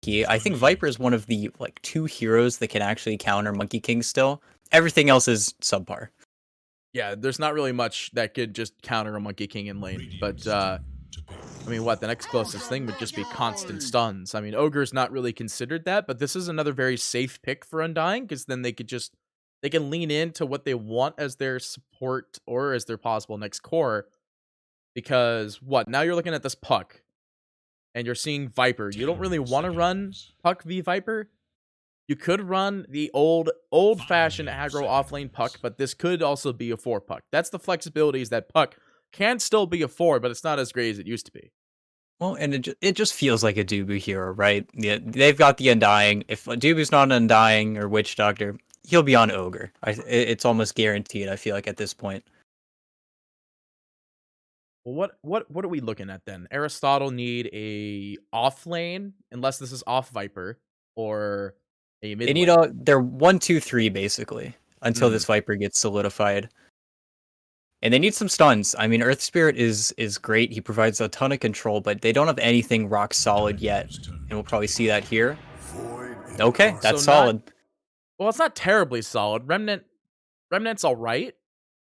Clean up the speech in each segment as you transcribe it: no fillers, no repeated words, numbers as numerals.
risky. I think Viper is one of the like 2 heroes that can actually counter Monkey King still. Everything else is subpar. Yeah, there's not really much that could just counter a Monkey King in lane. But, I mean, what? The next closest thing would just be constant stuns. I mean, Ogre's not really considered that, but this is another very safe pick for Undying, because then they can lean into what they want as their support or as their possible next core. Because, what? Now you're looking at this Puck, and you're seeing Viper. You don't really want to run Puck v Viper. You could run the old-fashioned aggro offlane Puck, but this could also be a 4 Puck. That's the flexibilities that Puck can still be a 4, but it's not as great as it used to be. Well, and it just feels like a Dubu hero, right? Yeah, they've got the Undying. If Dubu's not an Undying or Witch Doctor, he'll be on Ogre. It's almost guaranteed, I feel like, at this point. Well, what are we looking at then? Aristotle need a off lane, unless this is off Viper, or a mid They need lane. they're 1, 2, 3 basically until this Viper gets solidified. And they need some stuns. I mean, Earth Spirit is great. He provides a ton of control, but they don't have anything rock solid yet. And we'll probably see that here. Okay, that's solid. Well, it's not terribly solid. Remnant's all right,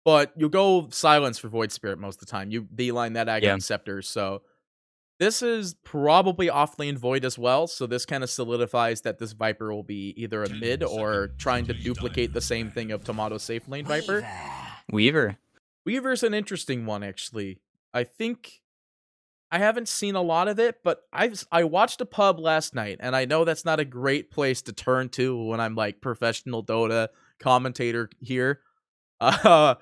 but you go silence for Void Spirit most of the time. You beeline that Aghanim Scepter, so this is probably off-lane Void as well, so this kind of solidifies that this Viper will be either a mid or trying to duplicate the same thing of Tomato's safe lane Viper. Weaver's an interesting one, actually. I think I haven't seen a lot of it, but I watched a pub last night, and I know that's not a great place to turn to when I'm like professional Dota commentator here. But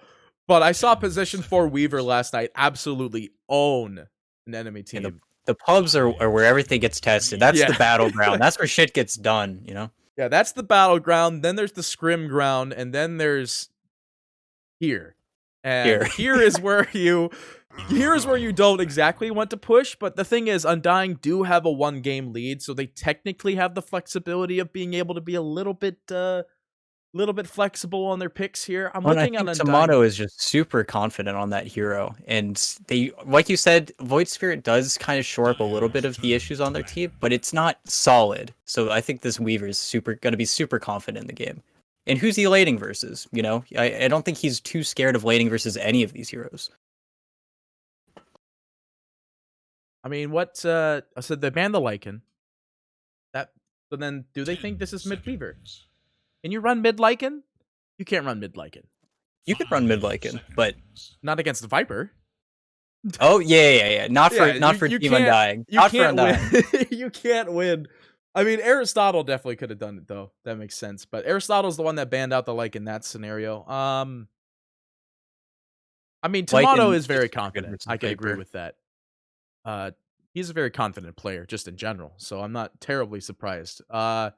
I saw Position 4 Weaver last night absolutely own an enemy team. The pubs are where everything gets tested. That's the battleground. That's where shit gets done, you know? Yeah, that's the battleground. Then there's the scrim ground, and then there's here. And here is where you don't exactly want to push, but the thing is, Undying do have a 1-game lead, so they technically have the flexibility of being able to be a little bit flexible on their picks here. I'm looking on Undying. Tomato is just super confident on that hero, and they, like you said, Void Spirit does kind of shore up a little bit of the issues on their team, but it's not solid. So I think this Weaver is going to be super confident in the game. And who's he laning versus? You know, I don't think he's too scared of laning versus any of these heroes. I mean, what I said they banned the Lycan. So then do they think this is mid Weaver? Can you run mid Lycan? You can't run mid Lycan. You could run mid Lycan, but not against the Viper. Oh yeah. Not for Team Undying. Not for Undying. You can't win. I mean, Aristotle definitely could have done it, though. That makes sense. But Aristotle's the one that banned out the Lycan in that scenario. I mean, Tomato is very confident. I can agree with that. He's a very confident player, just in general. So I'm not terribly surprised. I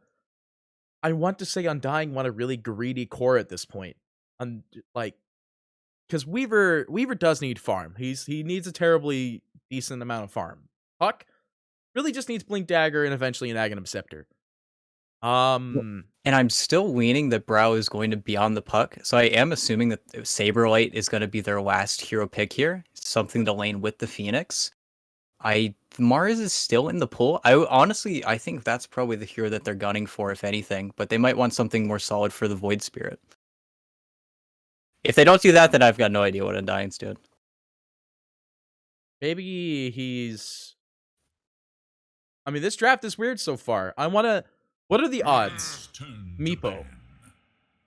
want to say Undying want a really greedy core at this point. Because Weaver does need farm. He needs a terribly decent amount of farm. Puck really just needs Blink Dagger and eventually an Aghanim Scepter. And I'm still leaning that Brow is going to be on the Puck, so I am assuming that Saberlight is going to be their last hero pick here, something to lane with the Phoenix. Mars is still in the pool. I think that's probably the hero that they're gunning for, if anything, but they might want something more solid for the Void Spirit. If they don't do that, then I've got no idea what Undying's doing. Maybe he's... I mean, this draft is weird so far. What are the odds? Meepo.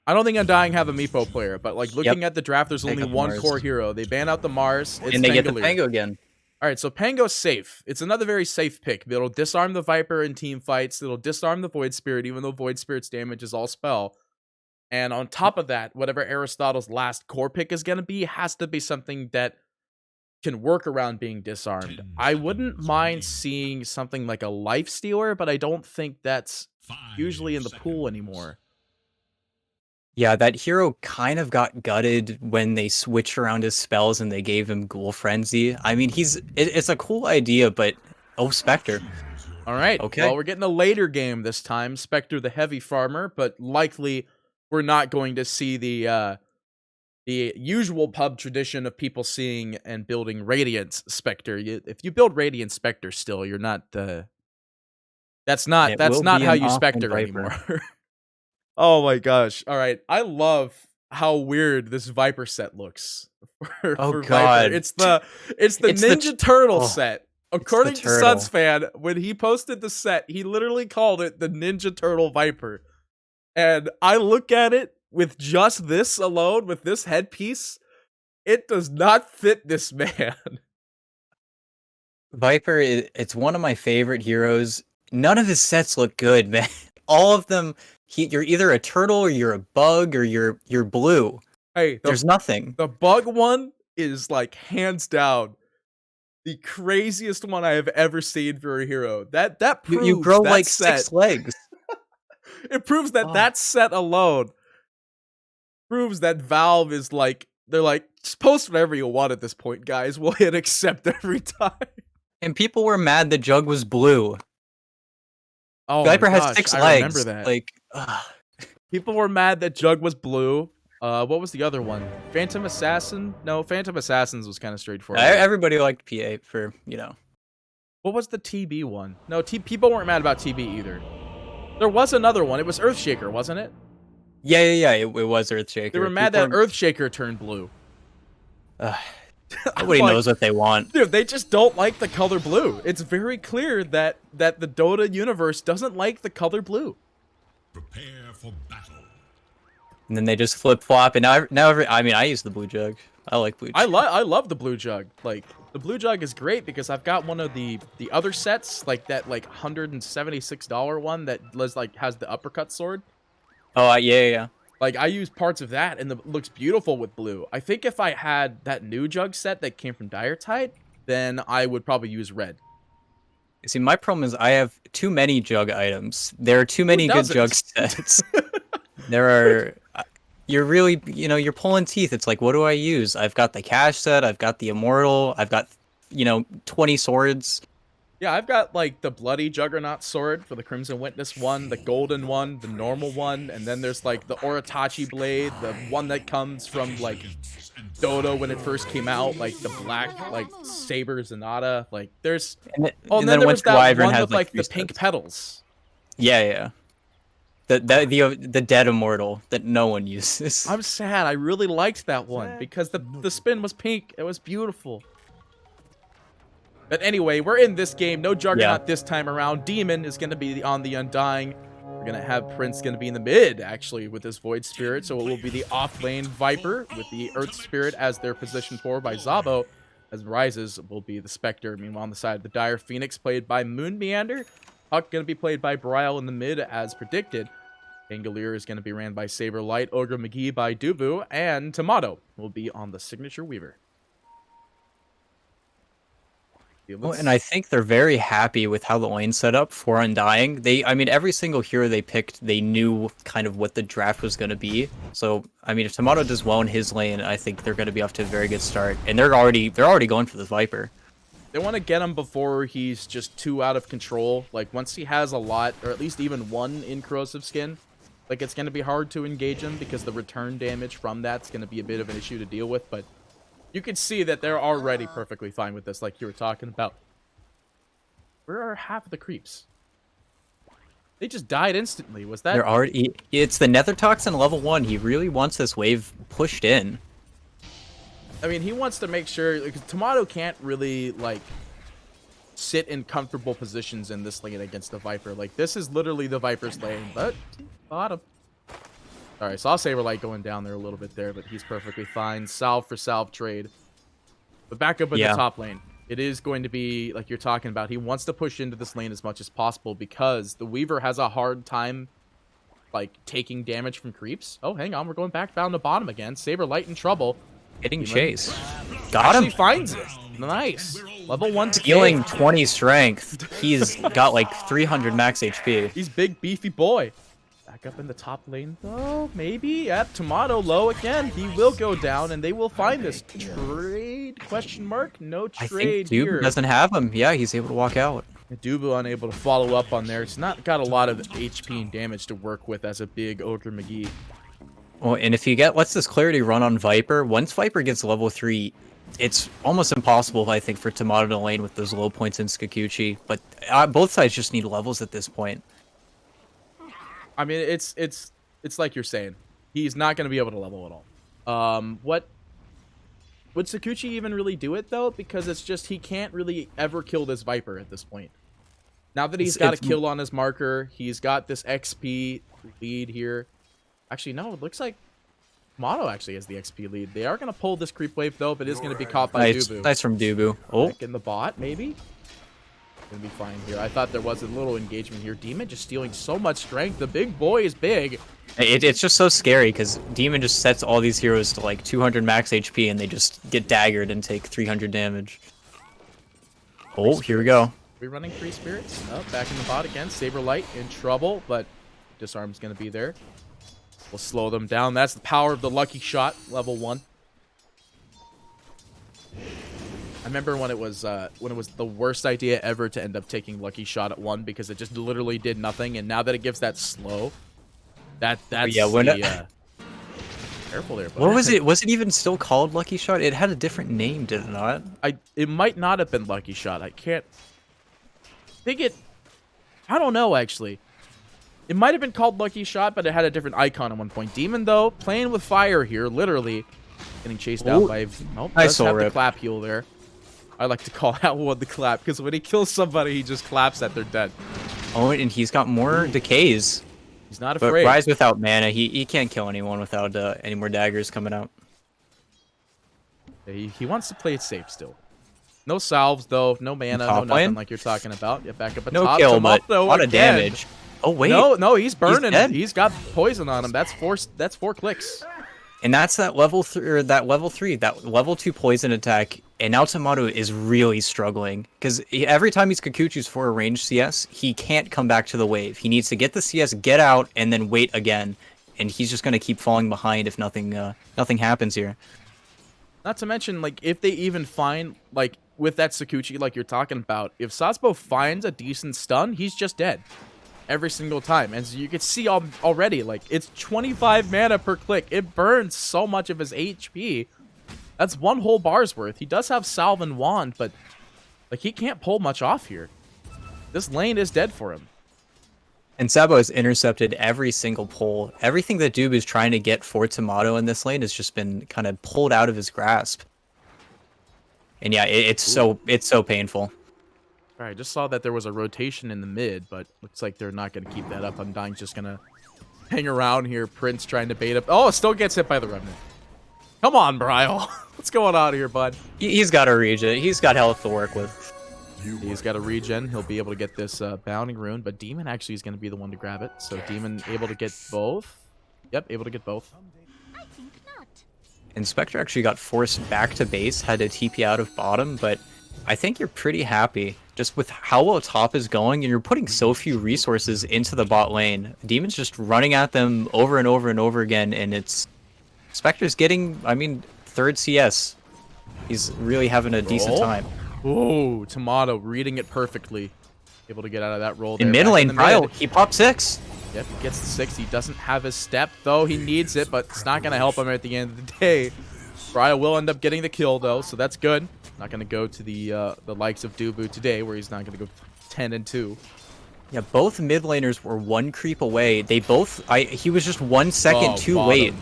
I don't think Undying have a Meepo player, but like looking at the draft, there's only one core hero. They ban out the Mars. And they get the Pango again. All right, so Pango's safe. It's another very safe pick. It'll disarm the Viper in team fights. It'll disarm the Void Spirit, even though Void Spirit's damage is all spell. And on top of that, whatever Aristotle's last core pick is going to be has to be something that can work around being disarmed. I wouldn't mind seeing something like a Life Stealer, but I don't think that's usually in the pool anymore. Yeah, that hero kind of got gutted when they switched around his spells and they gave him Ghoul Frenzy. I mean, it's a cool idea, but Spectre. All right, okay. Well, we're getting a later game this time. Spectre the heavy farmer, but likely we're not going to see the usual pub tradition of people seeing and building Radiance Spectre. If you build Radiant Spectre still, you're not... that That's not how you Spectre anymore. Oh my gosh. All right. I love how weird this Viper set looks for Viper. It's the Ninja Turtle set. According to SunsFan, when he posted the set, he literally called it the Ninja Turtle Viper. And I look at it with just this alone, with this headpiece, it does not fit this man. Viper, it's one of my favorite heroes. None of his sets look good, man. All of them, you're either a turtle or you're a bug or you're blue. Hey, there's nothing. The bug one is like hands down the craziest one I have ever seen for a hero. That proves you grow that like set, 6 legs. It proves that that set alone proves that Valve is like, they're like, just post whatever you want at this point, guys. We'll hit accept every time. And people were mad the Jug was blue. Oh, Viper has 6 legs. I remember that. Like, people were mad that Jug was blue. What was the other one? Phantom Assassin? No, Phantom Assassins was kind of straightforward. Everybody liked PA for, you know. What was the TB one? No, people weren't mad about TB either. There was another one. It was Earthshaker, wasn't it? Yeah. It was Earthshaker. They were mad that Earthshaker turned blue. Nobody knows what they want. Dude, they just don't like the color blue. It's very clear that the Dota universe doesn't like the color blue. Prepare for battle. And then they just flip-flop, and I use the blue Jug. I like blue Jug. I love the blue Jug. Like, the blue Jug is great because I've got one of the other sets, like that like $176 one that has the uppercut sword. Oh, yeah. Like, I use parts of that, and it looks beautiful with blue. I think if I had that new Jug set that came from Dire Tide, then I would probably use red. See, my problem is I have too many Jug items. There are too many good Jug sets. You're really, you're pulling teeth. It's like, what do I use? I've got the cash set. I've got the immortal. I've got, 20 swords. Yeah, I've got, like, the Bloody Juggernaut sword for the Crimson Witness one, the golden one, the normal one, and then there's, like, the Oritachi blade, the one that comes from, like, Dota when it first came out, like, the black, like, Saber Zanata, like, there's... and then there was that one with, like, the pink petals. Yeah. The dead immortal that no one uses. I'm sad. I really liked that one because the spin was pink. It was beautiful. But anyway, we're in this game. No Juggernaut this time around. Demon is going to be on the Undying. We're going to have Prince going to be in the mid, actually, with this Void Spirit. So it will be the off-lane Viper with the Earth Spirit as their position for by Zabo. As Rises will be the Spectre. Meanwhile, on the side of the Dire, Phoenix played by Moon Meander. Huck going to be played by Brile in the mid as predicted. Angelier is going to be ran by Saberlight, Ogre McGee by Dubu, and Tomato will be on the Signature Weaver. Well, and I think they're very happy with how the lane set up for Undying. Every single hero they picked, they knew kind of what the draft was going to be. So, if Tomato does well in his lane, I think they're going to be off to a very good start. And they're already going for this Viper. They want to get him before he's just too out of control. Like, once he has a lot, or at least even one in Corrosive Skin, like, it's going to be hard to engage him because the return damage from that's going to be a bit of an issue to deal with, but you can see that they're already perfectly fine with this, like you were talking about. Where are half of the creeps? They just died instantly. Was that... It's the Nether Toxin level 1. He really wants this wave pushed in. He wants to make sure... Because Tomato can't really, like, sit in comfortable positions in this lane against the Viper. Like, this is literally the Viper's lane, but... bottom. Alright, saw Saberlight going down there a little bit there, but he's perfectly fine. Salve for salve trade. But back up in the top lane. It is going to be, like you're talking about, he wants to push into this lane as much as possible because the Weaver has a hard time, like, taking damage from creeps. Oh, hang on, we're going back down to bottom again. Saberlight in trouble. Getting chased. Got him. He finds it. Nice. Level 1 to healing 20 strength. He's got like 300 max HP. He's big, beefy boy. Back up in the top lane, though. Maybe. Yep, Tomato low again. He will go down, and they will find this trade? Question mark? No trade here. Dubu doesn't have him. Yeah, he's able to walk out. Dubu unable to follow up on there. He's not got a lot of HP and damage to work with as a big Ogre McGee. Well, and if you lets this clarity run on Viper, once Viper gets level 3, it's almost impossible, I think, for Tomato to lane with those low points in Skikuchi, but both sides just need levels at this point. I mean, it's like you're saying. He's not going to be able to level at all. What would Sakuchi even really do it though? Because it's just he can't really ever kill this Viper at this point. Now that he's got a kill on his marker, he's got this XP lead here. Actually, no, it looks like Moto actually has the XP lead. They are going to pull this creep wave though, but it is going to be caught by Dubu. Nice from Dubu. Oh, back in the bot maybe. Gonna be fine here. I thought there was a little engagement here. Demon just stealing so much strength. The big boy is big. It's just so scary because Demon just sets all these heroes to like 200 max HP and they just get daggered and take 300 damage. Oh, here we go. We're running 3 spirits. Oh, back in the bot again. Saberlight in trouble, but disarm's gonna be there. We'll slow them down. That's the power of the lucky shot, level 1. I remember when it was the worst idea ever to end up taking lucky shot at 1 because it just literally did nothing, and now that it gives that slow, that's careful there. Buddy. What was it? Was it even still called Lucky Shot? It had a different name, did it not? It might not have been Lucky Shot. I can't think it. I don't know actually. It might have been called Lucky Shot, but it had a different icon at one point. Demon though, playing with fire here, literally getting chased out by. Nope, does have the clap heal there. I like to call that one the clap because when he kills somebody, he just claps that they're dead. Oh, and he's got more decays. He's not afraid. But Rise without mana, he can't kill anyone without any more daggers coming out. He wants to play it safe still. No salves though, no mana, no nothing like you're talking about. Yeah, back up at top. No kill, but a lot of damage. Oh wait. No, he's burning. He's got poison on him. That's 4 clicks. And that's that level 3, that level 2 poison attack. And now Tomato is really struggling because every time he's Kikuchi's for a ranged CS, he can't come back to the wave. He needs to get the CS, get out, and then wait again. And he's just going to keep falling behind if nothing happens here. Not to mention, like, if they even find, like, with that Sakuchi, like you're talking about, if Sasbo finds a decent stun, he's just dead. Every single time. And so you can see already, like, it's 25 mana per click. It burns so much of his HP. That's 1 whole bar's worth. He does have Salve and Wand, but like he can't pull much off here. This lane is dead for him. And Sabo has intercepted every single pull. Everything that Doob is trying to get for Tomato in this lane has just been kind of pulled out of his grasp. And yeah, it's so painful. All right, just saw that there was a rotation in the mid, but looks like they're not going to keep that up. Undying's just going to hang around here. Prince trying to bait up. Oh, still gets hit by the Remnant. Come on, Bryle. What's going on here, bud? He's got a regen. He's got health to work with. He's got a regen. He'll be able to get this bounding rune, but Demon actually is going to be the one to grab it. So Demon able to get both. Yep, able to get both. I think not. And Spectre actually got forced back to base, had to TP out of bottom, but I think you're pretty happy just with how well top is going, and you're putting so few resources into the bot lane. Demon's just running at them over and over and over again, and it's Spectre's getting, I mean, 3rd CS. He's really having a decent time. Oh, Tomato reading it perfectly. Able to get out of that roll there. In mid lane, Bryle, he popped 6. Yep, he gets the 6. He doesn't have his step, though. He needs it, but it's not going to help him at the end of the day. Bryle will end up getting the kill, though, so that's good. Not going to go to the likes of Dubu today, where he's not going to go 10-2. Yeah, both mid laners were 1 creep away. They both, he was just 1 second too late.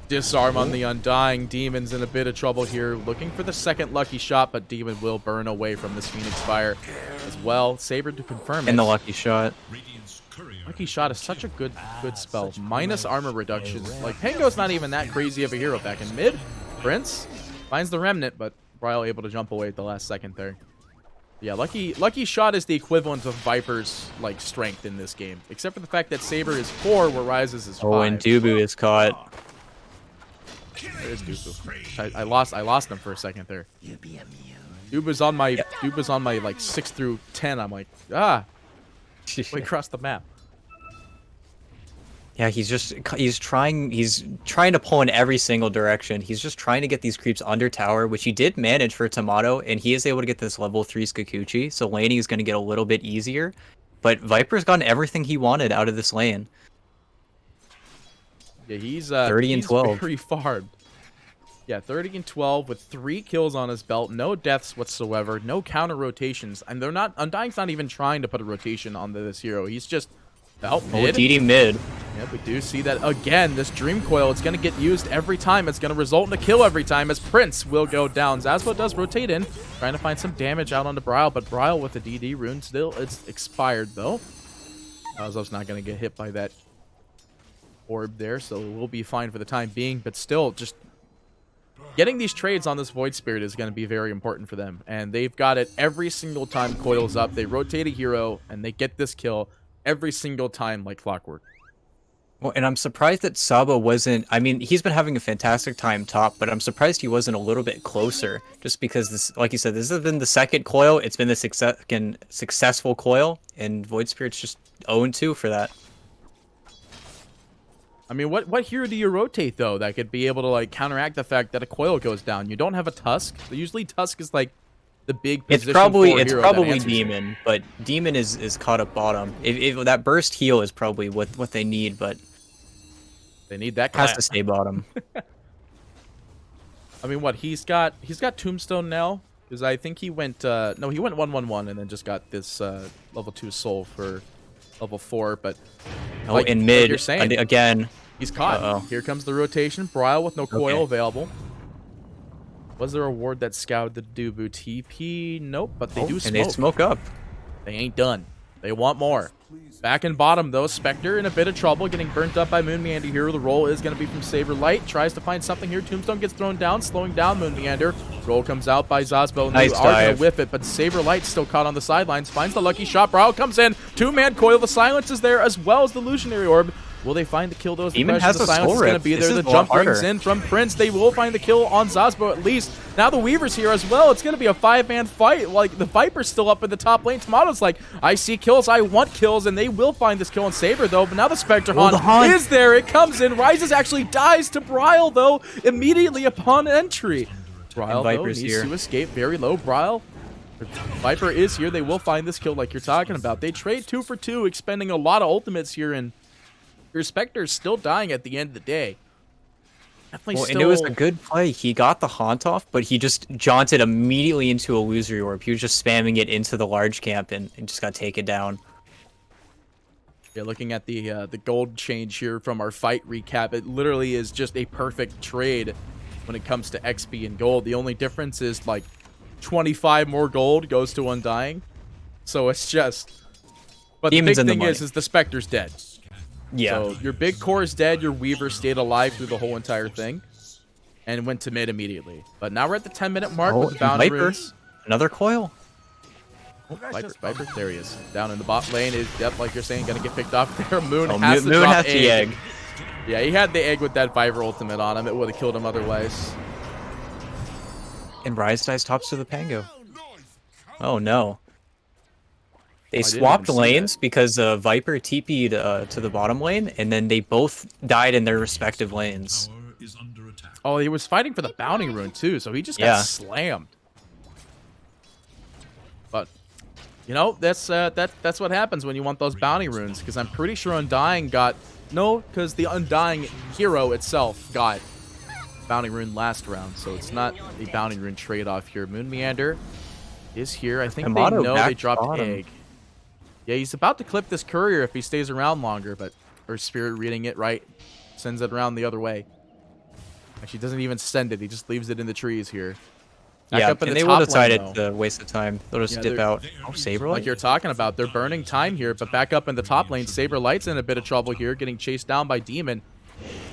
Disarm on the Undying. Demon's in a bit of trouble here. Looking for the 2nd lucky shot, but Demon will burn away from this Phoenix Fire as well. Saber to confirm it. And the lucky shot. Lucky shot is such a good spell. Minus armor reduction. Like, Pango's not even that crazy of a hero back in mid. Prince finds the Remnant, but Bryle able to jump away at the last second there. Yeah, lucky shot is the equivalent of Viper's like strength in this game, except for the fact that Saber is 4, where Rises is 5. Oh, and Dubu is caught. There's Dubu. I lost him for a second there. Dubu's on my like 6 through 10. I'm like, way across the map. Yeah, he's trying to pull in every single direction. He's just trying to get these creeps under tower, which he did manage for Tomato, and he is able to get this level 3 Skikuchi, so laning is going to get a little bit easier. But Viper's gotten everything he wanted out of this lane. Yeah, he's 30 and 12. Very farmed. Yeah, 30 and 12 with 3 kills on his belt, no deaths whatsoever, no counter rotations, and they're not. Undying's not even trying to put a rotation on this hero. He's just out mid. DD mid. Yep, we do see that again. This Dream Coil, it's going to get used every time. It's going to result in a kill every time as Prince will go down. Zasbo does rotate in, trying to find some damage out onto Bryle, but Bryle with the DD rune still, it's expired though. Zasbo's not going to get hit by that orb there, so we'll be fine for the time being, but still, just getting these trades on this Void Spirit is going to be very important for them, and they've got it every single time Coil's up. They rotate a hero, and they get this kill every single time like clockwork. Well, and I'm surprised that Saba wasn't... I mean, he's been having a fantastic time top, but I'm surprised he wasn't a little bit closer, just because, this, like you said, this has been the second coil. It's been the second successful coil, and Void Spirit's just 0-2 for that. I mean, what hero do you rotate, though, that could be able to, like, counteract the fact that a coil goes down? You don't have a Tusk. Usually Tusk is, like, the big position It's probably hero Demon, but Demon is caught up bottom. If that burst heal is probably what they need, but they need that has to stay bottom. I mean, what he's got Tombstone now, because I think he went no, he went 1/1/1 and then just got this level 2 soul for level 4, but like, in mid, you're saying, again, he's caught. Here comes the rotation. Bryle with no coil available. Was there a ward that scouted the Dubu TP? Nope, but they do smoke. And they smoke up. They ain't done. They want more. Back in bottom, though, Spectre in a bit of trouble, getting burnt up by Moon Meander here. The roll is going to be from Saber Light. Tries to find something here. Tombstone gets thrown down, slowing down Moon Meander. Roll comes out by Zasbo, and they are going to whiff it, but Saber Light still caught on the sidelines. Finds the lucky shot. Bryle comes in. Two-man coil. The silence is there, as well as the illusionary orb. Will they find the kill? Those Demon has the silence is going to be there. The jump rings in from Prince. They will find the kill on Zasbo at least. Now the Weaver's here as well. It's going to be a 5-man fight. Like, the Viper's still up in the top lane. Tomato's like, I see kills, I want kills, and they will find this kill on Saber, though. But now the Spectre Hunt is there. It comes in. Rises actually dies to Bryle, though, immediately upon entry. Bryle, though, needs to escape very low. Bryle, Viper is here. They will find this kill like you're talking about. They trade 2 for 2, expending a lot of ultimates here, and your Spectre's still dying at the end of the day. Well, and it was a good play. He got the haunt off, but he just jaunted immediately into illusory orb. He was just spamming it into the large camp and just got taken down. Yeah, looking at the gold change here from our fight recap, it literally is just a perfect trade when it comes to XP and gold. The only difference is like 25 more gold goes to Undying. So it's just... But Demon's the big thing is the Spectre's dead. Yeah. So your big core is dead. Your Weaver stayed alive through the whole entire thing and went to mid immediately. But now we're at the 10-minute mark with the bounty runes. Another coil. Oh, Viper, there he is. Down in the bot lane is, yep, like you're saying, going to get picked off there. Moon has to drop the egg. Yeah, he had the egg with that Viper ultimate on him. It would have killed him otherwise. And Rise dies tops to the Pango. Oh, no. They swapped lanes because Viper TP'd to the bottom lane, and then they both died in their respective lanes. Oh, he was fighting for the bounty rune too, so he just got slammed. But you know, that's what happens when you want those bounty runes, because I'm pretty sure Undying got because the Undying hero itself got bounty rune last round, so it's not a bounty rune trade-off here. Moon Meander is here. I think they know they dropped egg. Yeah, he's about to clip this courier if he stays around longer, but or Spirit reading it right, sends it around the other way. Actually, doesn't even send it. He just leaves it in the trees here. Back up in and they will decide it's a waste of time. They'll just dip out. Oh, Saber Light? Like you're talking about, they're burning time here, but back up in the top lane, Saber Light's in a bit of trouble here, getting chased down by Demon.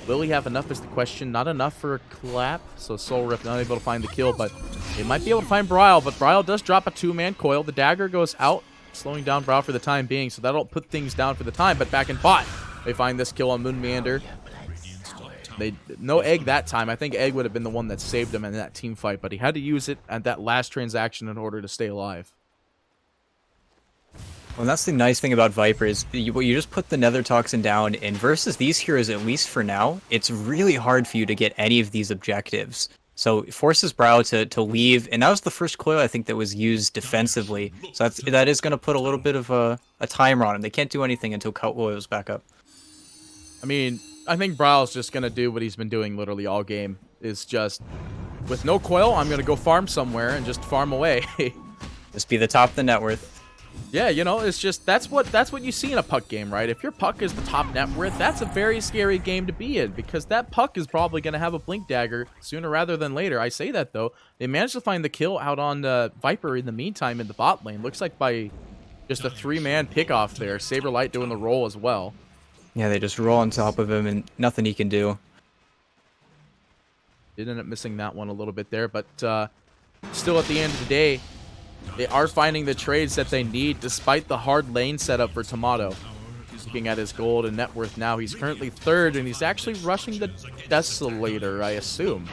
Will he have enough is the question. Not enough for a clap, so Soul Rift not able to find the kill, but they might be able to find Bryle, but Bryle does drop a 2-man coil. The dagger goes out, slowing down Bryle for the time being, so that'll put things down for the time. But back in bot, they find this kill on Moon Meander. No egg that time. I think egg would have been the one that saved him in that team fight, but he had to use it at that last transaction in order to stay alive. Well, that's the nice thing about Viper is you just put the Nether Toxin down, and versus these heroes, at least for now, it's really hard for you to get any of these objectives. So it forces Bryle to leave, and that was the first coil I think that was used defensively. So that is going to put a little bit of a timer on him. They can't do anything until coil is back up. I mean, I think Bryle's just going to do what he's been doing literally all game. is just, with no coil, I'm going to go farm somewhere and just farm away. Just be the top of the net worth. Yeah, you know, it's just, that's what you see in a puck game, right? If your puck is the top net worth, that's a very scary game to be in, because that puck is probably going to have a blink dagger sooner rather than later. I say that, though. They managed to find the kill out on Viper in the meantime in the bot lane. Looks like by just a 3-man pickoff there. Saberlight doing the roll as well. Yeah, they just roll on top of him and nothing he can do. Did end up missing that one a little bit there, but still at the end of the day, they are finding the trades that they need despite the hard lane setup for Tomato. Looking at his gold and net worth now, he's currently 3rd, and he's actually rushing the Desolator, I assume.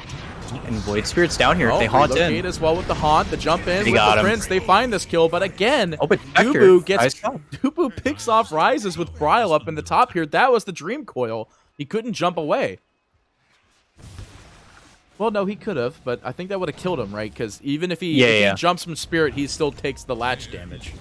And Void Spirit's down here. They haunt in. As well with the haunt, the jump in They with got the him. Prince. They find this kill, but again, but Dubu picks off Rises with Bryle up in the top here. That was the Dream Coil. He couldn't jump away. Well, no, he could have, but I think that would have killed him, right? Because even if he jumps from Spirit, he still takes the latch damage.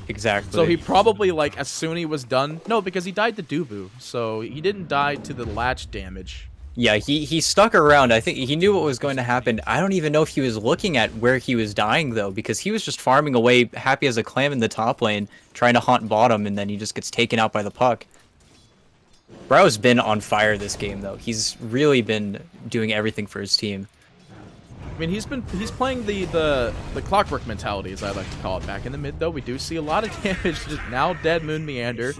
Exactly. So he probably, like, as soon he was done... No, because he died to Dubu, so he didn't die to the latch damage. Yeah, he stuck around. I think he knew what was going to happen. I don't even know if he was looking at where he was dying, though, because he was just farming away, happy as a clam in the top lane, trying to haunt bottom, and then he just gets taken out by the puck. Bro's been on fire this game, though. He's really been doing everything for his team. I mean, he's playing the clockwork mentality, as I like to call it. Back in the mid, though, we do see a lot of damage. Just now dead Moon Meander.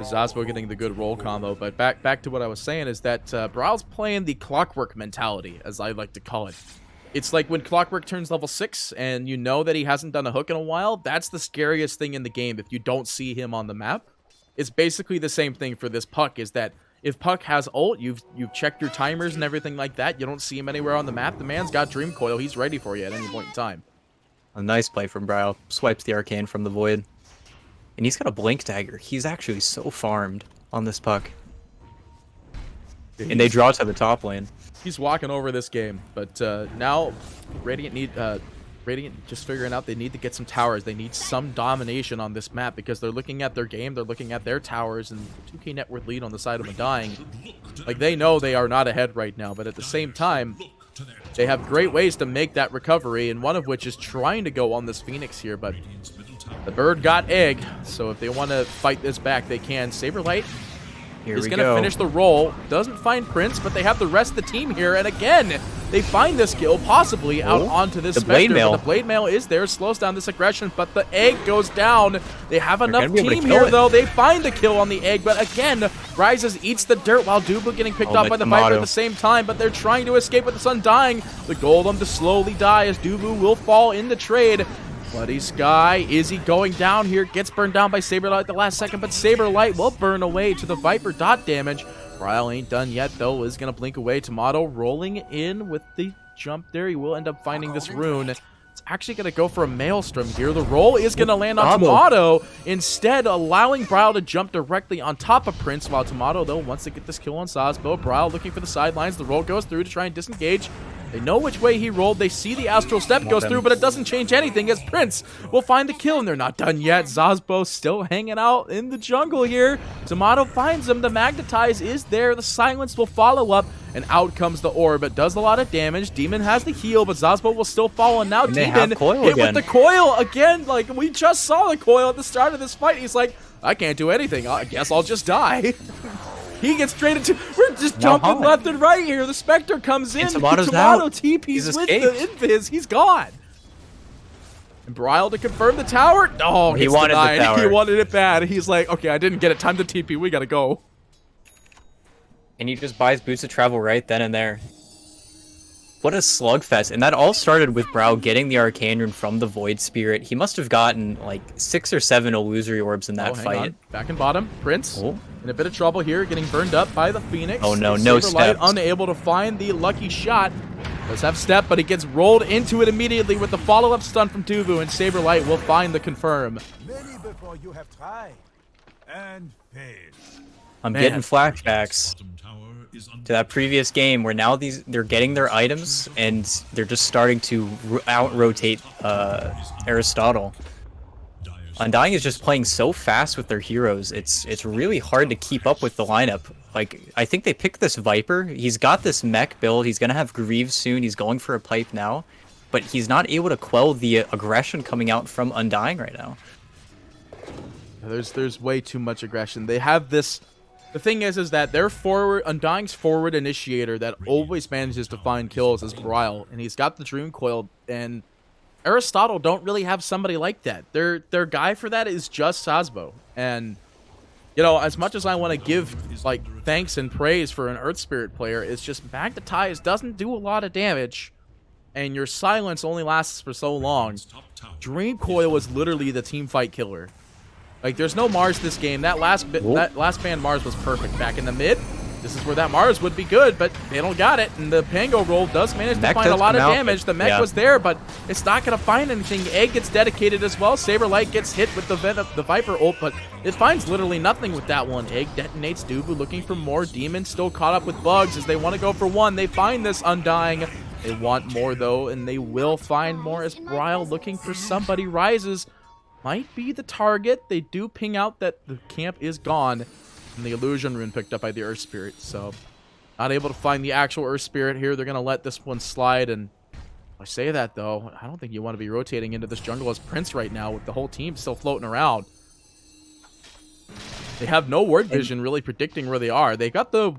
Zazbo getting the good roll combo. But back to what I was saying is that Brawl's playing the clockwork mentality, as I like to call it. It's like when Clockwork turns level 6 and you know that he hasn't done a hook in a while, that's the scariest thing in the game if you don't see him on the map. It's basically the same thing for this Puck, is that if Puck has ult, you've checked your timers and everything like that, you don't see him anywhere on the map, the man's got Dream Coil, he's ready for you at any point in time. A nice play from Bryle. Swipes the Arcane from the Void. And he's got a Blink Dagger. He's actually so farmed on this Puck. And they draw to the top lane. He's walking over this game, but now Radiant just figuring out they need to get some towers. They need some domination on this map because they're looking at their game, they're looking at their towers, and 2k net worth lead on the side of Undying. Like, they know they are not ahead right now, but at the same time, they have great ways to make that recovery, and one of which is trying to go on this Phoenix here, but the bird got egg, so if they want to fight this back, they can. Saberlight is going to finish the roll. Doesn't find Prince, but they have the rest of the team here. And again, they find this kill, possibly out onto this Spectre. But the Blade Mail is there, slows down this aggression, but the egg goes down. They have enough team here, though. They find the kill on the egg, but again, Rises eats the dirt while Dubu getting picked off by the Viper at the same time, but they're trying to escape with the Undying. The Golem to slowly die as Dubu will fall in the trade. Bloody Sky, is he going down here? Gets burned down by Saberlight at the last second, but Saberlight will burn away to the Viper dot damage. Bryle ain't done yet, though, is going to blink away. Tomato rolling in with the jump there. He will end up finding this rune. It's actually going to go for a Maelstrom here. The roll is going to land on Tomato, instead allowing Bryle to jump directly on top of Prince, while Tomato, though, wants to get this kill on Zazbo. Bryle looking for the sidelines. The roll goes through to try and disengage. They know which way he rolled. They see the Astral Step goes through, but it doesn't change anything as Prince will find the kill, and they're not done yet. Zazbo still hanging out in the jungle here. Tomato finds him. The Magnetize is there. The Silence will follow up, and out comes the Orb. It does a lot of damage. Demon has the heal, but Zazbo will still fall, and now Demon hit with the coil again. Like, we just saw the coil at the start of this fight. He's like, I can't do anything. I guess I'll just die. He gets straight into... We're just jumping left and right here. The Spectre comes in. Tomato TP's with the Invis. He's gone. And Bryle to confirm the tower. Oh, he wanted the tower. He wanted it bad. He's like, okay, I didn't get it. Time to TP. We gotta go. And he just buys Boots of Travel right then and there. What a slugfest. And that all started with Bryle getting the Arcane Rune from the Void Spirit. He must have gotten like 6 or 7 Illusory Orbs in that fight. Back in bottom. Prince in a bit of trouble here, getting burned up by the Phoenix. Oh no, no step. Unable to find the lucky shot. Does have step, but he gets rolled into it immediately with the follow-up stun from Dubu, and Saberlight will find the confirm. Many before you have tried and failed. I'm getting flashbacks to that previous game where now they're getting their items and they're just starting to out-rotate Aristotle. Undying is just playing so fast with their heroes. It's really hard to keep up with the lineup. Like, I think they picked this Viper. He's got this mech build. He's going to have Greaves soon. He's going for a pipe now. But he's not able to quell the aggression coming out from Undying right now. There's way too much aggression. They have this... The thing is that their Undying's forward initiator that always manages to find kills is Bryle, and he's got the Dream Coil, and Aristotle don't really have somebody like that. Their guy for that is just Sazbo, and you know, as much as I want to give like thanks and praise for an Earth Spirit player, it's just Magnetize doesn't do a lot of damage, and your silence only lasts for so long. Dream Coil is literally the team fight killer. Like, there's no Mars this game. That last band Mars was perfect. Back in the mid, this is where that Mars would be good, but they don't got it. And the Pango roll does manage to find a lot of damage. The mech was there, but it's not going to find anything. Egg gets dedicated as well. Saberlight gets hit with the Viper ult, but it finds literally nothing with that one. Egg detonates Dubu, looking for more. Demon still caught up with Bugs as they want to go for one. They find this Undying. They want more, though, and they will find more as Bryle looking for somebody rises. Might be the target. They do ping out that the camp is gone, and the illusion rune picked up by the Earth Spirit. So, not able to find the actual Earth Spirit here. They're going to let this one slide, and I say that, though, I don't think you want to be rotating into this jungle as Prince right now with the whole team still floating around. They have no ward vision really predicting where they are. They got the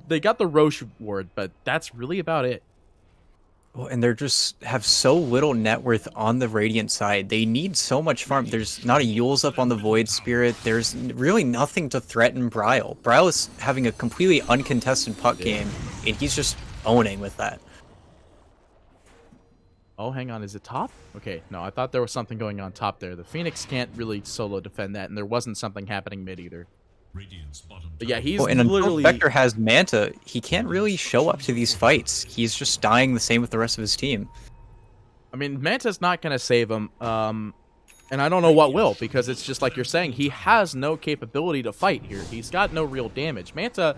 Roche ward, but that's really about it. Well, and they're just have so little net worth on the Radiant side. They need so much farm. There's not a Yule's up on the Void Spirit. There's really nothing to threaten Bryle. Bryle is having a completely uncontested puck game, and he's just owning with that. Oh, hang on. Is it top? Okay, no, I thought there was something going on top there. The Phoenix can't really solo defend that, and there wasn't something happening mid either. But yeah, he's and literally... until Vector has Manta, he can't really show up to these fights. He's just dying the same with the rest of his team. I mean, Manta's not going to save him, and I don't know what will, because it's just like you're saying, he has no capability to fight here. He's got no real damage. Manta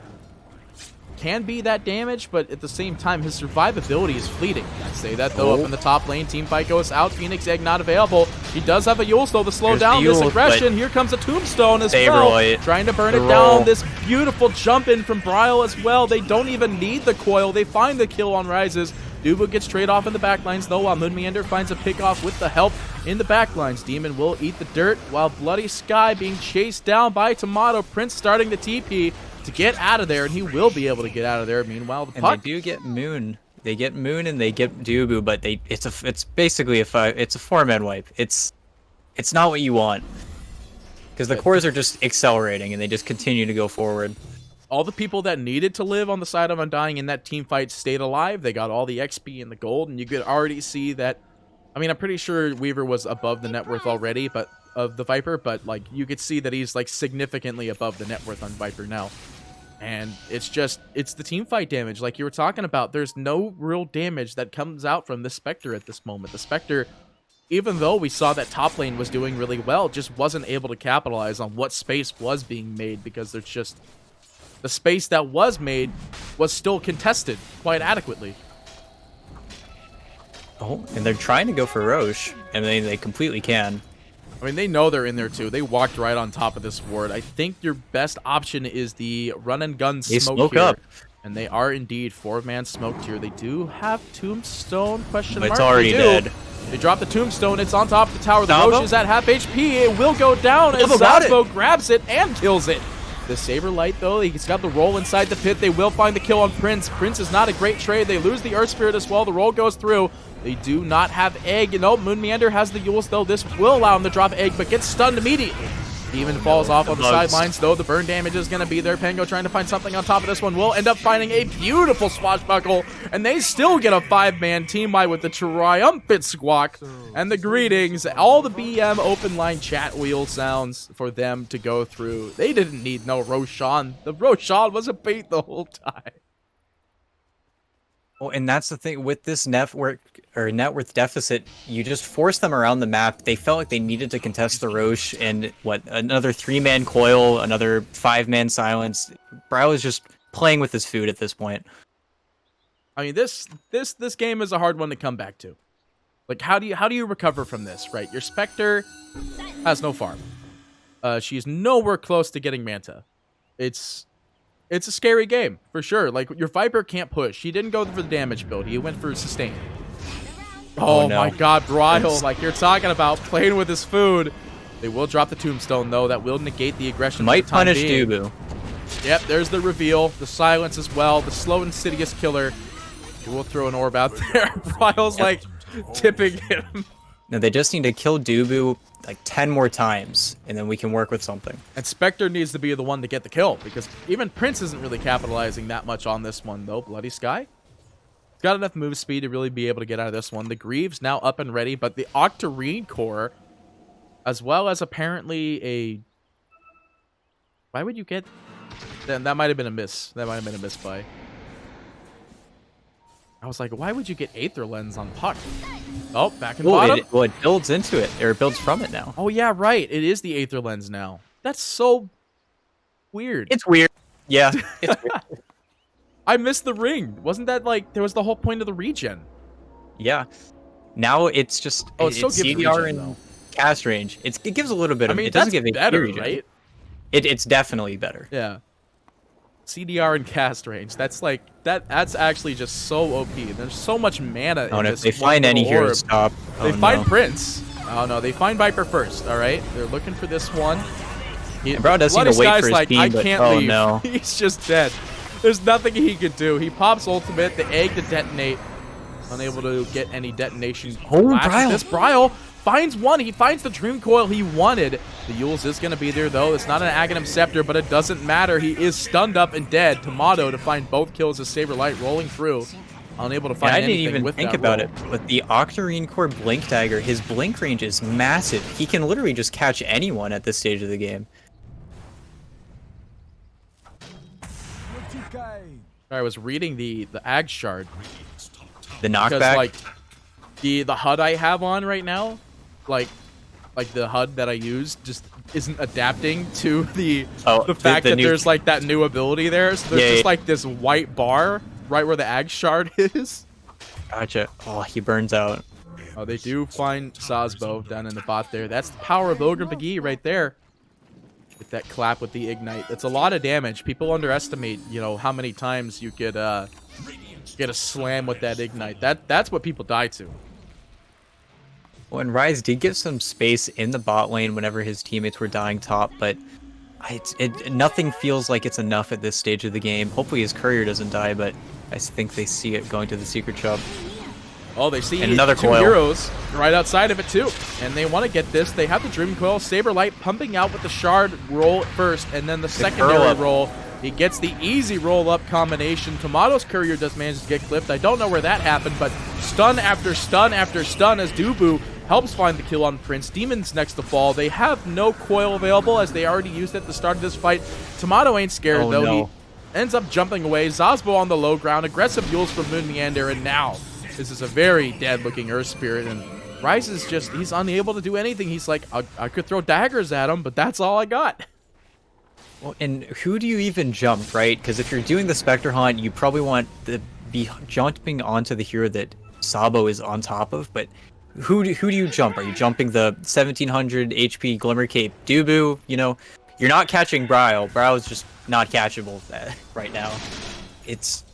can be that damage, but at the same time, his survivability is fleeting. I say that, though, up in the top lane. Team fight goes out. Phoenix Egg not available. He does have a Yule's, though, to slow down this aggression. Here comes a Tombstone as well. Trying to burn it down. This beautiful jump in from Bryle as well. They don't even need the coil. They find the kill on Rises. Dubu gets trade off in the backlines, though, while Moon Meander finds a pick off with the help in the backlines. Demon will eat the dirt, while Bloody Sky being chased down by Tomato. Prince starting the TP to get out of there, and he will be able to get out of there. Meanwhile, the puck... And they do get Moon. They get Moon and they get Dubu, but it's basically a 4-man wipe. It's not what you want, because the cores are just accelerating and they just continue to go forward. All the people that needed to live on the side of Undying in that team fight stayed alive. They got all the XP and the gold, and you could already see that. I mean, I'm pretty sure Weaver was above the net worth already, but of the Viper, but like you could see that he's like significantly above the net worth on Viper now. And it's the team fight damage like you were talking about. There's no real damage that comes out from the Spectre at this moment. The Spectre, even though we saw that top lane was doing really well, just wasn't able to capitalize on what space was being made, because there's just... The space that was made was still contested quite adequately. Oh, and they're trying to go for Roche, and they completely can. I mean, they know they're in there too. They walked right on top of this ward. I think your best option is the run and gun smoke here. Up. And they are indeed 4-man smoked here. They do have Tombstone, question mark. It's already dead. They drop the Tombstone. It's on top of the tower. The Roche is at half HP. It will go down as Sazbo grabs it and kills it. The Saberlight, though, he's got the roll inside the pit. They will find the kill on Prince. Prince is not a great trade. They lose the Earth Spirit as well. The roll goes through. They do not have Egg. You know, Moon Meander has the Yules, though. This will allow him to drop Egg, but gets stunned immediately. Demon falls off on the sidelines, though. The burn damage is going to be there. Pango trying to find something on top of this one. Will end up finding a beautiful swashbuckle, and they still get a 5-man team wide with the triumphant squawk and the greetings. All the BM open line chat wheel sounds for them to go through. They didn't need no Roshan. The Roshan was a bait the whole time. Well, and that's the thing with this net worth deficit. You just force them around the map. They felt like they needed to contest the Roche, and another 3-man coil, another 5-man silence. Bryle is just playing with his food at this point. I mean, this game is a hard one to come back to. Like, how do you recover from this? Right, your Spectre has no farm. She's nowhere close to getting Manta. It's It's a scary game, for sure. Like, your Viper can't push. He didn't go for the damage build. He went for sustain. Oh, no. my God, Bryle, like you're talking about, playing with his food. They will drop the tombstone, though. That will negate the aggression. Might punish Dubu. Yep, there's the reveal. The silence as well. The slow, insidious killer. He will throw an orb out there. Bryle's, like, tipping him. No, they just need to kill Dubu like 10 more times, and then we can work with something. And Spectre needs to be the one to get the kill, because even Prince isn't really capitalizing that much on this one, though. Bloody Sky. He's got enough move speed to really be able to get out of this one. The Greaves now up and ready, but the Octarine core, as well as apparently a... Why would you get... That might have been a miss. That might have been a miss by... I was like, why would you get Aether Lens on Puck? Oh, back in the bottom. It builds into it, or it builds from it now. Oh, yeah, right. It is the Aether Lens now. That's so weird. It's weird. Yeah, it's weird. I missed the ring. Wasn't that like, there was the whole point of the regen? Yeah. Now it's just it's so CDR regen, and though. Cast range. It gives a little bit of... I mean, it doesn't that's give better, regen. right? It's definitely better. Yeah. CDR and cast range. That's like that's actually just so OP. There's so much mana in And this. if they find any hero orb. stop, They find Prince. Oh no, they find Viper first. All right, they're looking for this one. Bro does seem to wait for his like, team, I but can't leave. no. He's just dead. There's nothing he can do. He pops ultimate, the egg to detonate. Unable to get any detonation. Bryle. This Bryle finds one. He finds the Dream Coil he wanted. The Yules is going to be there, though. It's not an Aghanim Scepter, but it doesn't matter. He is stunned up and dead. Tomato to find both kills as Saberlight rolling through. Unable to find anything. I didn't even think about it, but the Octarine Core Blink Dagger, his blink range is massive. He can literally just catch anyone at this stage of the game. I was reading the Ag Shard. The knockback? Because, like, the HUD I have on right now, like the HUD that I use just isn't adapting to the fact that there's like that new ability there. So there's just like this white bar right where the Ag Shard is. Gotcha. Oh, he burns out. Oh, they do find Sazbo down in the bot there. That's the power of Ogre McGee right there. With that clap with the Ignite. That's a lot of damage. People underestimate, you know, how many times you could get a slam with that Ignite. That's what people die to. Well, and Rise did get some space in the bot lane whenever his teammates were dying top, but nothing feels like it's enough at this stage of the game. Hopefully his courier doesn't die, but I think they see it going to the secret shop. Oh, they see another two heroes right outside of it, too. And they want to get this. They have the Dream Coil. Saberlight pumping out with the Shard roll first, and then the secondary roll. He gets the easy roll-up combination. Tomato's courier does manage to get clipped. I don't know where that happened, but stun after stun after stun as Dubu helps find the kill on Prince. Demon's next to fall. They have no coil available as they already used it at the start of this fight. Tomato ain't scared, though. No. He ends up jumping away. Zazbo on the low ground. Aggressive Yules from Moon Meander, and now this is a very dead-looking Earth Spirit, and Rice is just, he's unable to do anything. He's like, I could throw daggers at him, but that's all I got. Well, and who do you even jump, right? Because if you're doing the Spectre Hunt, you probably want to be jumping onto the hero that Sabo is on top of, but who do you jump? Are you jumping the 1700 HP Glimmer Cape Dubu? You know, you're not catching Bryle. Bryle's just not catchable right now.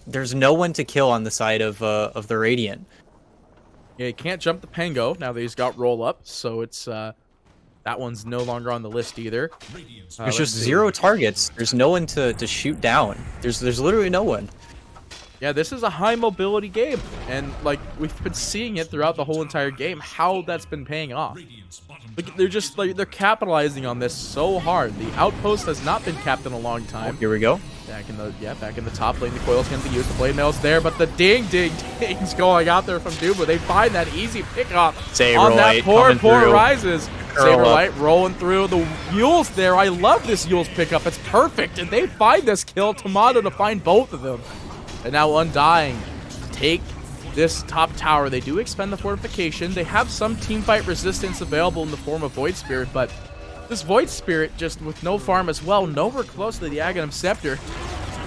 There's no one to kill on the side of the Radiant. Yeah, he can't jump the Pango now that he's got roll up, so it's that one's no longer on the list either. There's just zero targets. There's no one to shoot down. There's literally no one. Yeah, this is a high mobility game, and like we've been seeing it throughout the whole entire game, how that's been paying off. Like, they're just like they're capitalizing on this so hard. The outpost has not been capped in a long time. Here we go. Back in the top lane, the coil's gonna be used. The blade mail's there, but the ding's going out there from Dubu. They find that easy pickoff on that poor Rises. Saberlight rolling through the Yules there. I love this Yules pickup. It's perfect, and they find this kill. Tomato to find both of them. And now Undying take this top tower. They do expend the fortification. They have some teamfight resistance available in the form of Void Spirit, but this Void Spirit, just with no farm as well, nowhere close to the Aghanim Scepter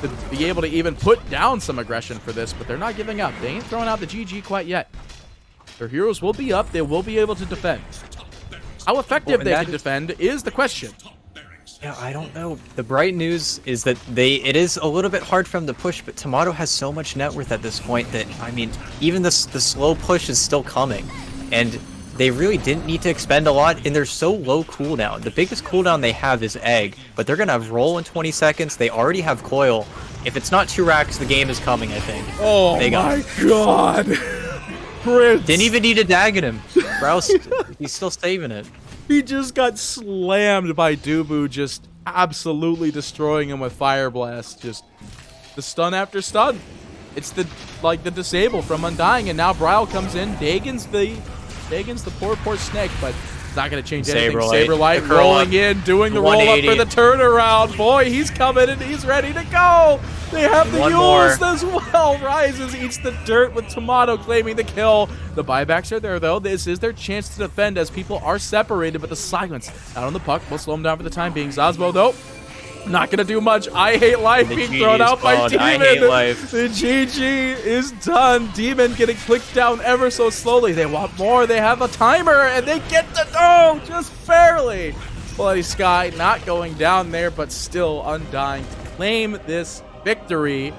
to be able to even put down some aggression for this, but they're not giving up. They ain't throwing out the GG quite yet. Their heroes will be up. They will be able to defend. How effective they can defend is the question. Yeah, I don't know. The bright news is that it is a little bit hard for them to push, but Tomato has so much net worth at this point that, I mean, even the slow push is still coming. And they really didn't need to expend a lot, and they're so low cooldown. The biggest cooldown they have is Egg, but they're going to have Roll in 20 seconds. They already have Coil. If it's not 2 racks, the game is coming, I think. Oh my god! Prince! Didn't even need to dag at him. Browse, he's still saving it. He just got slammed by Dubu, just absolutely destroying him with Fire Blast. Just the stun after stun. It's the disable from Undying, and now Bryle comes in. Dagon's the poor snake, but it's not gonna change anything. Saberlight rolling in, doing the roll up for the turnaround. Boy, he's coming and he's ready to go. They have the Yules as well. Rises, eats the dirt with Tomato claiming the kill. The buybacks are there though. This is their chance to defend as people are separated, but the silence out on the puck will slow them down for the time being. Zazbo though, not gonna do much. I hate life being thrown out by Demon. I hate life. The GG is done. Demon getting clicked down ever so slowly. They want more. They have a timer and they get to go just barely. Bloody Sky not going down there, but still Undying to claim this victory.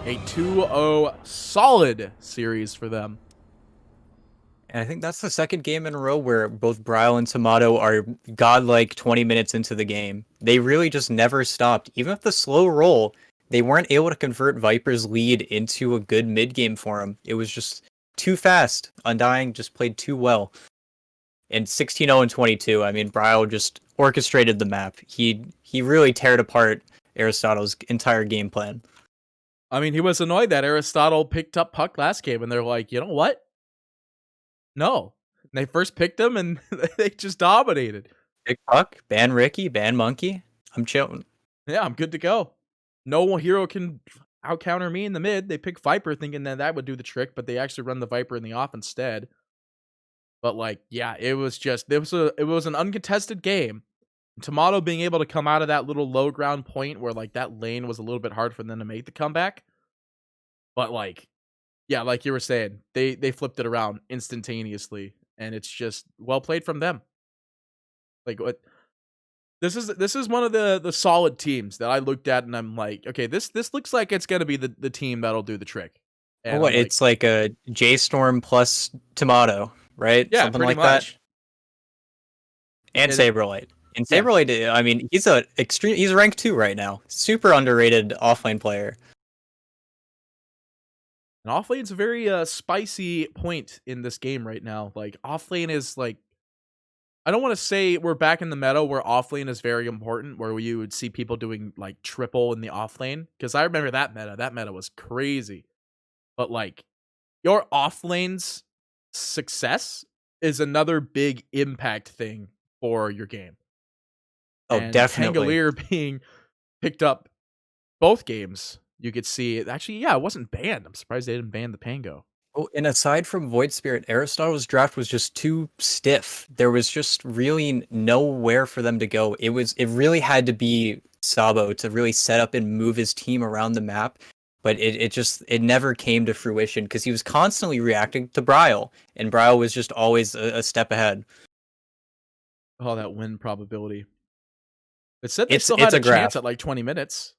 A 2-0 solid series for them. And I think that's the second game in a row where both Bryle and Tomato are godlike 20 minutes into the game. They really just never stopped. Even with the slow roll, they weren't able to convert Viper's lead into a good mid-game for him. It was just too fast. Undying just played too well. And 16-0 and 22, I mean, Bryle just orchestrated the map. He really teared apart Aristotle's entire game plan. I mean, he was annoyed that Aristotle picked up puck last game, and they're like, you know what? No. They first picked him, and they just dominated. Pick puck, ban Ricky, ban Monkey. I'm chilling. Yeah, I'm good to go. No hero can out-counter me in the mid. They pick Viper thinking that would do the trick, but they actually run the Viper in the off instead. But, like, yeah, it was an uncontested game. Tomato being able to come out of that little low ground point where, like, that lane was a little bit hard for them to make the comeback. But, like, yeah, like you were saying, they flipped it around instantaneously, and it's just well played from them. Like, what? This is one of the solid teams that I looked at, and I'm like, okay, this looks like it's gonna be the team that'll do the trick. And what? It's like a J Storm plus Tomato, right? Yeah, something pretty like much. That. And Saberlight. And Saberlight, I mean, he's rank 2 right now. Super underrated offlane player. And offlane's a very spicy point in this game right now. Like, offlane is like, I don't want to say we're back in the meta where offlane is very important, where you would see people doing like triple in the offlane. Because I remember that meta. That meta was crazy. But like, your offlane's success is another big impact thing for your game. Oh, and definitely. Tangolier being picked up both games, you could see it. Actually, yeah, it wasn't banned. I'm surprised they didn't ban the Pango. Oh, and aside from Void Spirit, Aristotle's draft was just too stiff. There was just really nowhere for them to go. It really had to be Sabo to really set up and move his team around the map. But it never came to fruition because he was constantly reacting to Bryle, and Bryle was just always a step ahead. Oh, that win probability. It said they still had a chance at like 20 minutes.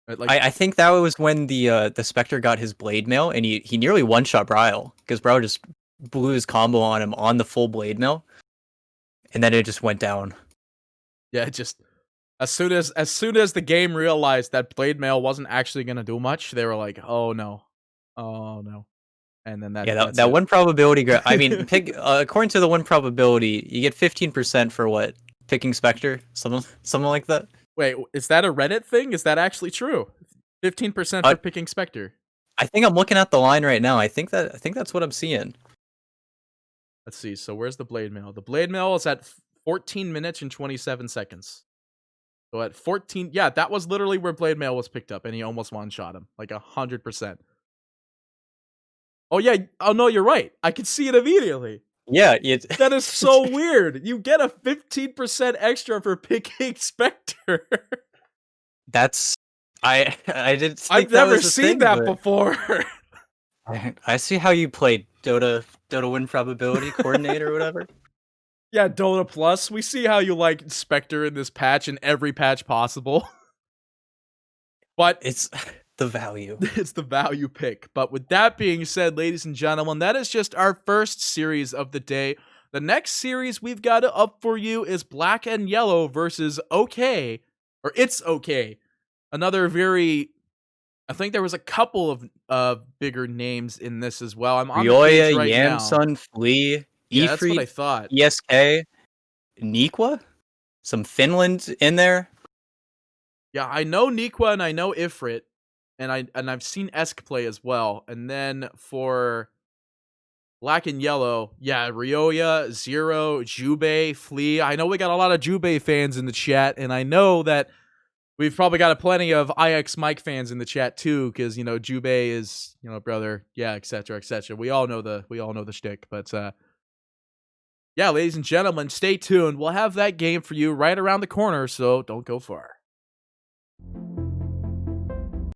Like, I think that was when the Spectre got his blade mail, and he nearly one-shot Bryle because Bryle just blew his combo on him on the full blade mail, and then it just went down. Yeah, just as soon as the game realized that blade mail wasn't actually gonna do much, they were like, "Oh no, and then that one probability. I mean, according to the one probability, you get 15% for what? Picking Spectre, something like that. Wait, is that a Reddit thing? Is that actually true? 15% for picking Spectre. I think I'm looking at the line right now. I think that's what I'm seeing. Let's see. So where's the blade mail? The blade mail is at 14 minutes and 27 seconds. So at 14, yeah, that was literally where blade mail was picked up, and he almost one-shot him, like 100%. Oh yeah. Oh no, you're right. I could see it immediately. Yeah, that is so weird. You get a 15% extra for picking Spectre. That's I didn't. I've never seen that before. I see how you played Dota win probability coordinator or whatever. Yeah, Dota Plus. We see how you like Spectre in this patch and every patch possible. But It's the value. it's the value pick. But with that being said, ladies and gentlemen, that is just our first series of the day. The next series we've got up for you is Black and Yellow versus OK, or It's OK. Another very, I think there was a couple of bigger names in this as well. I'm on the page Ryoya, right now. Yamsun, Flea, Yeah, that's what I Ifrit, thought. ESK, Nikwa, some Finland in there. Yeah, I know Nikwa and I know Ifrit, and I've seen Esk play as well. And then for Black and Yellow, yeah, Ryoya, Zero, Jubei, Flea. I know we got a lot of Jubei fans in the chat, and I know that we've probably got plenty of IX Mike fans in the chat too, because Jubei is brother, yeah, etc. etc. We all know the shtick, but yeah, ladies and gentlemen, stay tuned. We'll have that game for you right around the corner, so don't go far.